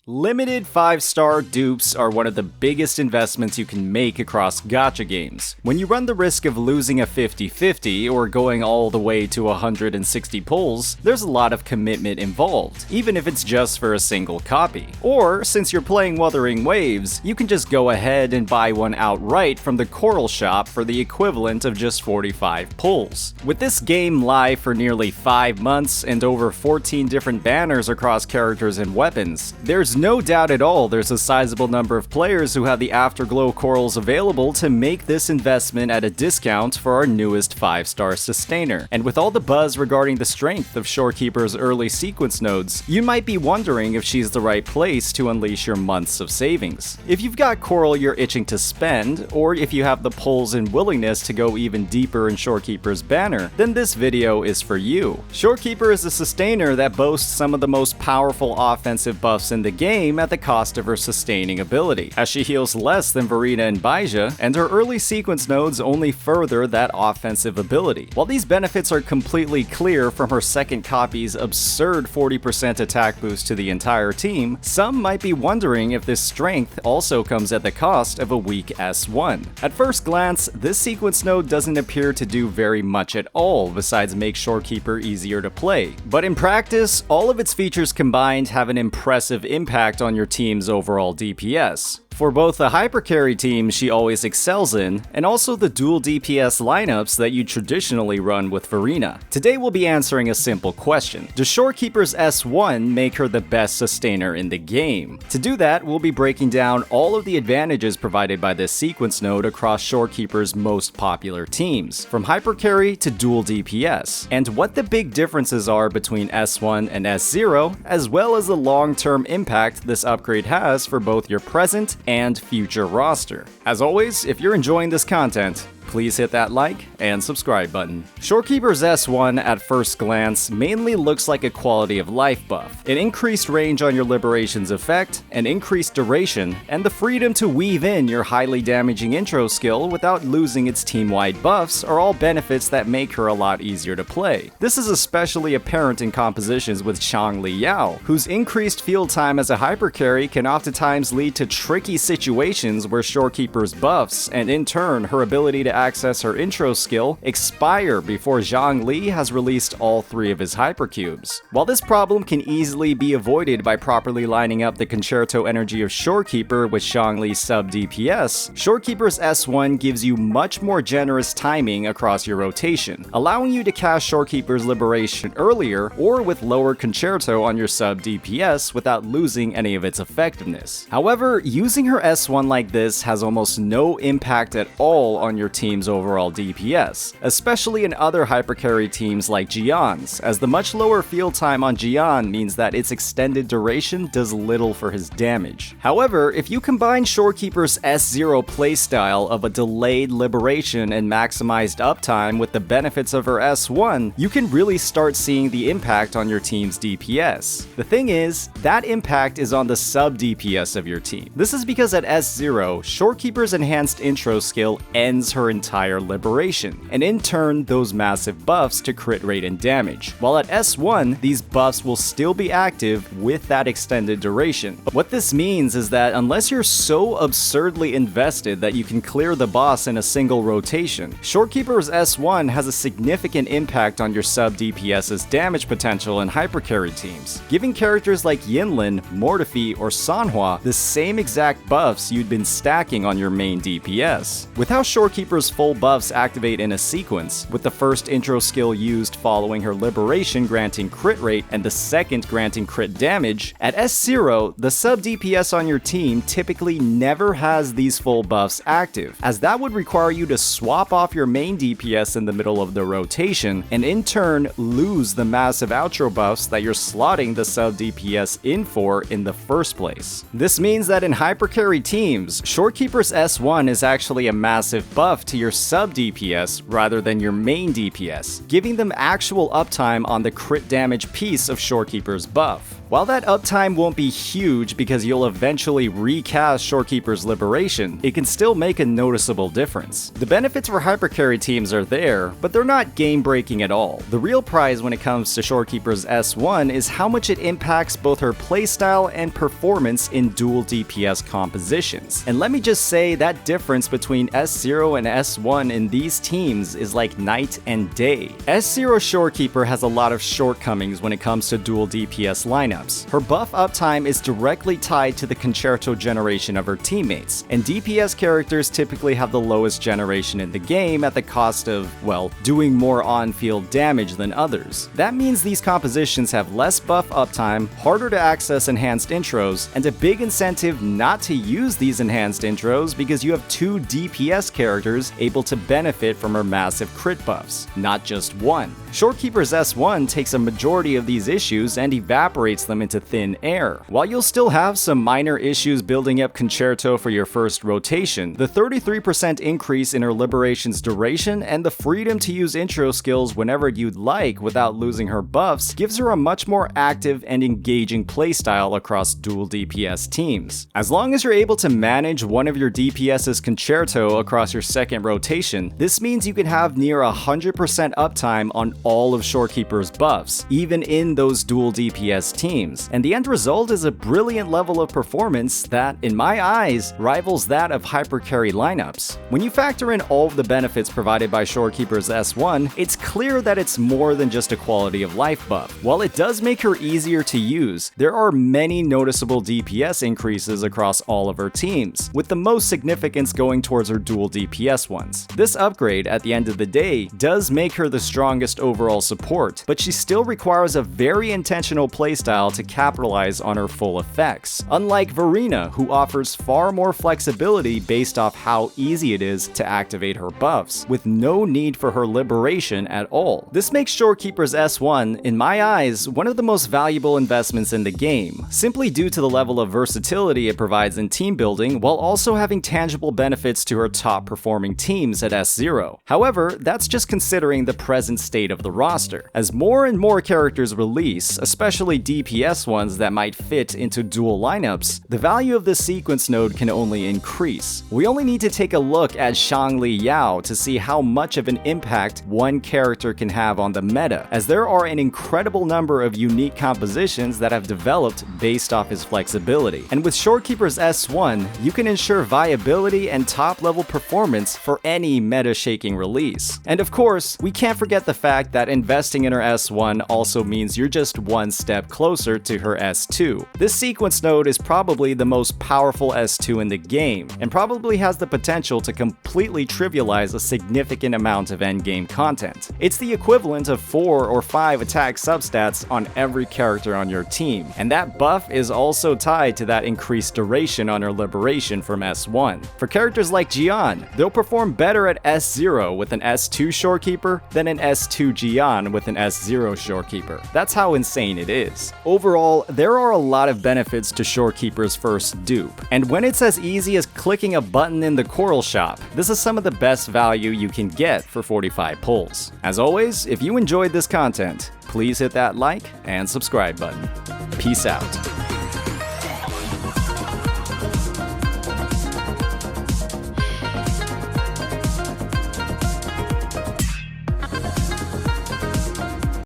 Limited 5-star dupes are one of the biggest investments you can make across gacha games. When you run the risk of losing a 50-50 or going all the way to 160 pulls, there's a lot of commitment involved, even if it's just for a single copy. Or, since you're playing Wuthering Waves, you can just go ahead and buy one outright from the Coral shop for the equivalent of just 45 pulls. With this game live for nearly 5 months and over 14 different banners across characters and weapons, there's no doubt at all there's a sizable number of players who have the Afterglow corals available to make this investment at a discount for our newest 5-star sustainer. And with all the buzz regarding the strength of Shorekeeper's early sequence nodes, you might be wondering if she's the right place to unleash your months of savings. If you've got coral you're itching to spend, or if you have the pulls and willingness to go even deeper in Shorekeeper's banner, then this video is for you. Shorekeeper is a sustainer that boasts some of the most powerful offensive buffs in the game at the cost of her sustaining ability, as she heals less than Verina and Baija, and her early sequence nodes only further that offensive ability. While these benefits are completely clear from her second copy's absurd 40% attack boost to the entire team, some might be wondering if this strength also comes at the cost of a weak S1. At first glance, this sequence node doesn't appear to do very much at all besides make Shorekeeper easier to play, but in practice, all of its features combined have an impressive impact on your team's overall DPS. For both the hypercarry teams she always excels in, and also the dual DPS lineups that you traditionally run with Verina. Today we'll be answering a simple question. Does Shorekeeper's S1 make her the best sustainer in the game? To do that, we'll be breaking down all of the advantages provided by this sequence node across Shorekeeper's most popular teams, from hypercarry to dual DPS, and what the big differences are between S1 and S0, as well as the long-term impact this upgrade has for both your present and future roster. As always, if you're enjoying this content, please hit that like and subscribe button. Shorekeeper's S1 at first glance mainly looks like a quality of life buff. An increased range on your Liberation's effect, an increased duration, and the freedom to weave in your highly damaging intro skill without losing its team-wide buffs are all benefits that make her a lot easier to play. This is especially apparent in compositions with Zhongli Yao, whose increased field time as a hypercarry can oftentimes lead to tricky situations where Shorekeeper's buffs, and in turn her ability to access her intro skill, expire before Zhongli has released all 3 of his hypercubes. While this problem can easily be avoided by properly lining up the concerto energy of Shorekeeper with Zhongli's sub DPS, Shorekeeper's S1 gives you much more generous timing across your rotation, allowing you to cast Shorekeeper's Liberation earlier or with lower concerto on your sub DPS without losing any of its effectiveness. However, using her S1 like this has almost no impact at all on your team's overall DPS, especially in other hypercarry teams like Jian's, as the much lower field time on Jian means that its extended duration does little for his damage. However, if you combine Shorekeeper's S0 playstyle of a delayed liberation and maximized uptime with the benefits of her S1, you can really start seeing the impact on your team's DPS. The thing is, that impact is on the sub DPS of your team. This is because at S0, Shorekeeper's enhanced intro skill ends her entire liberation, and in turn those massive buffs to crit rate and damage, while at S1 these buffs will still be active with that extended duration. What this means is that unless you're so absurdly invested that you can clear the boss in a single rotation, Shorekeeper's S1 has a significant impact on your sub DPS's damage potential in hypercarry teams, giving characters like Yinlin, Mortefi, or Sanhua the same exact buffs you'd been stacking on your main DPS. With how Shorekeeper's full buffs activate in a sequence, with the first intro skill used following her liberation granting crit rate and the second granting crit damage, at S0, the sub DPS on your team typically never has these full buffs active, as that would require you to swap off your main DPS in the middle of the rotation, and in turn lose the massive outro buffs that you're slotting the sub DPS in for in the first place. This means that in hypercarry teams, Shorekeeper's S1 is actually a massive buff to your sub DPS rather than your main DPS, giving them actual uptime on the crit damage piece of Shorekeeper's buff. While that uptime won't be huge because you'll eventually recast Shorekeeper's Liberation, it can still make a noticeable difference. The benefits for hypercarry teams are there, but they're not game-breaking at all. The real prize when it comes to Shorekeeper's S1 is how much it impacts both her playstyle and performance in dual DPS compositions. And let me just say that difference between S0 and S1 in these teams is like night and day. S0 Shorekeeper has a lot of shortcomings when it comes to dual DPS lineups. Her buff uptime is directly tied to the concerto generation of her teammates, and DPS characters typically have the lowest generation in the game at the cost of, well, doing more on-field damage than others. That means these compositions have less buff uptime, harder to access enhanced intros, and a big incentive not to use these enhanced intros because you have 2 DPS characters able to benefit from her massive crit buffs, not just one. Shorekeeper's S1 takes a majority of these issues and evaporates them into thin air. While you'll still have some minor issues building up Concerto for your first rotation, the 33% increase in her Liberation's duration and the freedom to use intro skills whenever you'd like without losing her buffs gives her a much more active and engaging playstyle across dual DPS teams. As long as you're able to manage one of your DPS's Concerto across your second rotation, this means you can have near 100% uptime on all of Shorekeeper's buffs, even in those dual DPS teams, and the end result is a brilliant level of performance that, in my eyes, rivals that of hypercarry lineups. When you factor in all of the benefits provided by Shorekeeper's S1, it's clear that it's more than just a quality of life buff. While it does make her easier to use, there are many noticeable DPS increases across all of her teams, with the most significance going towards her dual DPS ones. This upgrade, at the end of the day, does make her the strongest overall support, but she still requires a very intentional playstyle to capitalize on her full effects. Unlike Verena, who offers far more flexibility based off how easy it is to activate her buffs, with no need for her liberation at all. This makes Shorekeeper's S1, in my eyes, one of the most valuable investments in the game, simply due to the level of versatility it provides in team building, while also having tangible benefits to her top performing teams at S0. However, that's just considering the present state of the roster. As more and more characters release, especially DPS ones that might fit into dual lineups, the value of this sequence node can only increase. We only need to take a look at Shangli Yao to see how much of an impact one character can have on the meta, as there are an incredible number of unique compositions that have developed based off his flexibility. And with Shorekeeper's S1, you can ensure viability and top-level performance for any meta-shaking release. And of course, we can't forget the fact that investing in her S1 also means you're just one step closer to her S2. This sequence node is probably the most powerful S2 in the game, and probably has the potential to completely trivialize a significant amount of endgame content. It's the equivalent of 4 or 5 attack substats on every character on your team, and that buff is also tied to that increased duration on her liberation from S1. For characters like Jian, they'll perform better at S0 with an S2 Shorekeeper than an S2 Jian with an S0 Shorekeeper. That's how insane it is. Overall, there are a lot of benefits to Shorekeeper's first dupe, and when it's as easy as clicking a button in the Coral Shop, this is some of the best value you can get for 45 pulls. As always, if you enjoyed this content, please hit that like and subscribe button. Peace out.